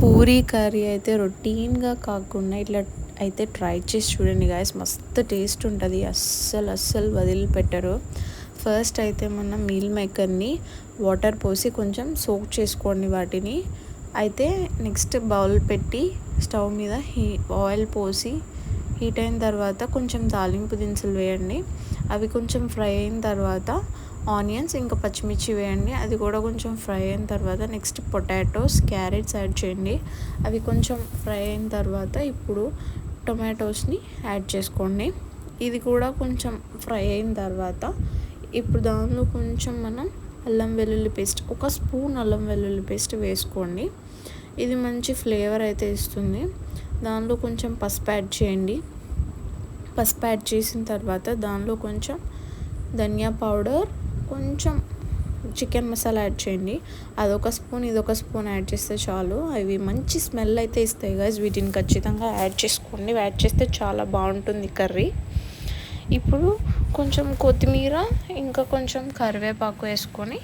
Puri curry అయితే రొటీన్గా కాకుండా ఇట్లా అయితే ట్రై చేసి చూడండి గాయస్, మస్తు టేస్ట్ ఉంటుంది. అస్సలు వదిలిపెట్టరు. ఫస్ట్ అయితే మనం మీల్ మేకర్ని వాటర్ పోసి కొంచెం సోక్ చేసుకోండి వాటిని. అయితే నెక్స్ట్ బౌల్ పెట్టి స్టవ్ మీద ఆయిల్ పోసి హీట్ అయిన తర్వాత కొంచెం తాలింపు దినుసులు వేయండి. అవి కొంచెం ఫ్రై అయిన తర్వాత ఆనియన్స్ ఇంకా పచ్చిమిర్చి వేయండి. అది కూడా కొంచెం ఫ్రై అయిన తర్వాత నెక్స్ట్ పొటాటోస్, క్యారెట్స్ యాడ్ చేయండి. అవి కొంచెం ఫ్రై అయిన తర్వాత ఇప్పుడు టొమాటోస్ని యాడ్ చేసుకోండి. ఇది కూడా కొంచెం ఫ్రై అయిన తర్వాత ఇప్పుడు దానిలో కొంచెం మనం అల్లం వెల్లుల్లి పేస్ట్, ఒక స్పూన్ అల్లం వెల్లుల్లి పేస్ట్ వేసుకోండి. ఇది మంచి ఫ్లేవర్ అయితే ఇస్తుంది. దానిలో కొంచెం పసుపు యాడ్ చేయండి. పసుపు యాడ్ చేసిన తర్వాత దానిలో కొంచెం ధనియా పౌడర్, కొంచెం చికెన్ మసాలా యాడ్ చేయండి. అదొక స్పూన్, ఇదొక స్పూన్ యాడ్ చేస్తే చాలు. అవి మంచి స్మెల్ అయితే ఇస్తాయి గైస్. వీటిని ఖచ్చితంగా యాడ్ చేసుకోండి. యాడ్ చేస్తే చాలా బాగుంటుంది కర్రీ. ఇప్పుడు కొంచెం కొత్తిమీర ఇంకా కొంచెం కరివేపాకు వేసుకొని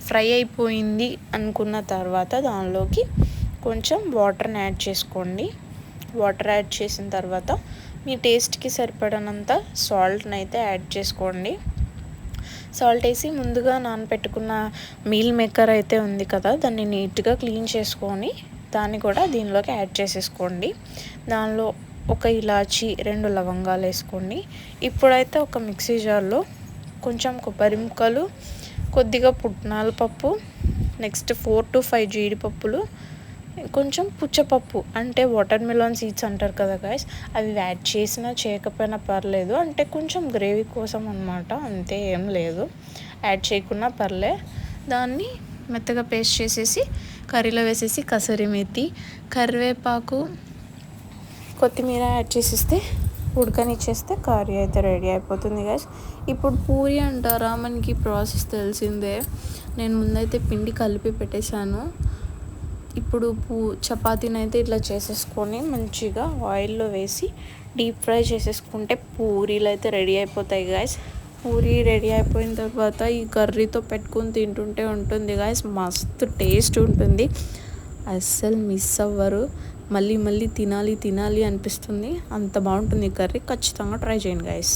ఫ్రై అయిపోయింది అనుకున్న తర్వాత దానిలోకి కొంచెం వాటర్ని యాడ్ చేసుకోండి. వాటర్ యాడ్ చేసిన తర్వాత మీ టేస్ట్కి సరిపడినంత సాల్ట్ని అయితే యాడ్ చేసుకోండి. సాల్ట్ వేసి ముందుగా నానబెట్టుకున్న మీల్ మేకర్ అయితే ఉంది కదా, దాన్ని నీట్గా క్లీన్ చేసుకొని దాన్ని కూడా దీనిలోకి యాడ్ చేసేసుకోండి. దానిలో ఒక ఇలాచి, 2 లవంగాలు వేసుకోండి. ఇప్పుడైతే ఒక మిక్సీ జార్లో కొంచెం కొబ్బరి ముక్కలు, కొద్దిగా పుట్నాల పప్పు, నెక్స్ట్ 4 to 5 జీడిపప్పులు, కొంచెం పుచ్చపప్పు అంటే వాటర్ మిలన్ సీడ్స్ అంటారు కదా గైస్, అవి యాడ్ చేసినా చేయకపోయినా పర్లేదు. అంటే కొంచెం గ్రేవీ కోసం అనమాట, అంతే, ఏం లేదు. యాడ్ చేయకున్నా పర్లే. దాన్ని మెత్తగా పేస్ట్ చేసేసి కర్రీలో వేసేసి కసూరి మేతి, కరివేపాకు, కొత్తిమీర యాడ్ చేసేస్తే ఉడకనిచ్చేస్తే కర్రీ అయితే రెడీ అయిపోతుంది గైస్. ఇప్పుడు పూరి అంటారా, మనకి ప్రాసెస్ తెలిసిందే. నేను ముందైతే పిండి కలిపి పెట్టేశాను. ఇప్పుడు చపాతీని అయితే ఇట్లా చేసేసుకొని మంచిగా ఆయిల్లో వేసి డీప్ ఫ్రై చేసేసుకుంటే పూరీలు అయితే రెడీ అయిపోతాయి గైస్. పూరీ రెడీ అయిపోయిన తర్వాత ఈ కర్రీతో పెట్టుకొని తింటుంటే ఉంటుంది గైస్, మస్తు టేస్ట్ ఉంటుంది. అస్సలు మిస్ అవ్వరు. మళ్ళీ తినాలి అనిపిస్తుంది. అంత బాగుంటుంది ఈ కర్రీ. ఖచ్చితంగా ట్రై చేయండి గైస్.